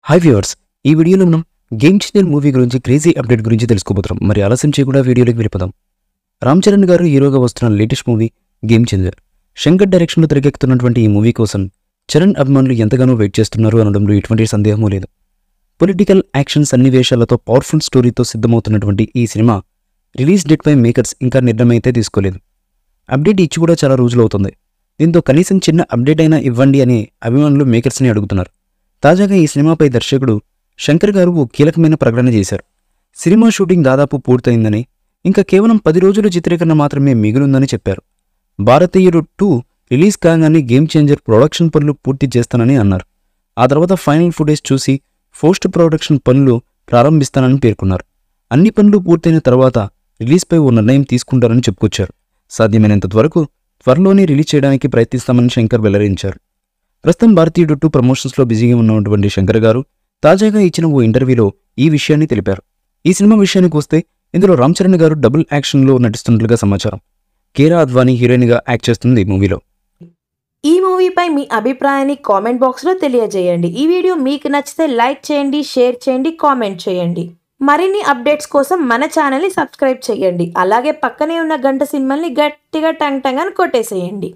Hi viewers, ఈ వీడియోలో మనం గేమ్ చేంజర్ మూవీ గురించి క్రేజీ అప్డేట్ గురించి తెలుసుకోబోతున్నాం. మరి ఆలస్యం చేయకుండా వీడియోలోకి వెళ్ళిపోదాం. రామ్ చరణ్ గారు హీరోగా వస్తున్న latest movie game changer. Shankar డైరెక్షన్లో తెరకెక్కుతున్నటువంటి ఈ మూవీ కోసం చరణ్ అభిమానులు ఎంతగానో వెయిట్ చేస్తున్నారు అనడంలో ఎటువంటి సందేహమూ లేదు. పొలిటికల్ యాక్షన్ సన్నివేశాలతో పవర్ఫుల్ స్టోరీతో సిద్ధమవుతున్నటువంటి ఈ సినిమా రిలీజ్ డేట్పై మేకర్స్ ఇంకా నిర్ణయం అయితే తీసుకోలేదు. అప్డేట్ ఇచ్చి కూడా చాలా రోజులు అవుతుంది. దీంతో కనీసం చిన్న అప్డేట్ అయినా ఇవ్వండి అని అభిమానులు మేకర్స్ని అడుగుతున్నారు. తాజాగా ఈ సినిమాపై దర్శకుడు శంకర్ గారు ఓ కీలకమైన ప్రకటన చేశారు. సినిమా షూటింగ్ దాదాపు పూర్తయిందని, ఇంకా కేవలం 10 రోజుల చిత్రీకరణ మాత్రమే మిగిలిందని చెప్పారు. భారతీయుడు 2 రిలీజ్ కాగానే గేమ్ చేంజర్ ప్రొడక్షన్ పనులు పూర్తి చేస్తానని అన్నారు. ఆ తర్వాత ఫైనల్ ఫుటేజ్ చూసి పోస్ట్ ప్రొడక్షన్ పనులు ప్రారంభిస్తానని పేర్కొన్నారు. అన్ని పనులు పూర్తయిన తర్వాత రిలీజ్పై ఓ నిర్ణయం తీసుకుంటారని చెప్పుకొచ్చారు. సాధ్యమైనంత త్వరలోనే రిలీజ్ చేయడానికి ప్రయత్నిస్తామని శంకర్ వెల్లడించారు. ప్రస్తుతం భారతీయుడు 2 ప్రమోషన్స్లో బిజీగా ఉన్నటువంటి శంకర్ గారు తాజాగా ఇచ్చిన ఓ ఇంటర్వ్యూలో ఈ విషయాన్ని తెలిపారు. ఈ సినిమా విషయానికి వస్తే ఇందులో రామ్ చరణ్ గారు డబుల్ యాక్షన్లో నటిస్తున్నట్లుగా సమాచారం. కీరా అద్వానీ హీరోయిన్గా యాక్ట్ చేస్తుంది ఈ మూవీలో. ఈ మూవీపై మీ అభిప్రాయాన్ని కామెంట్ బాక్స్లో తెలియజేయండి. ఈ వీడియో మీకు నచ్చితే లైక్ చేయండి, షేర్ చేయండి, కామెంట్ చేయండి. మరిన్ని అప్డేట్స్ కోసం మన ఛానల్ని సబ్స్క్రైబ్ చేయండి. అలాగే పక్కనే ఉన్న గంట సింబల్ని గట్టిగా టంగ్ టంగ్ అని కొట్టేసేయండి.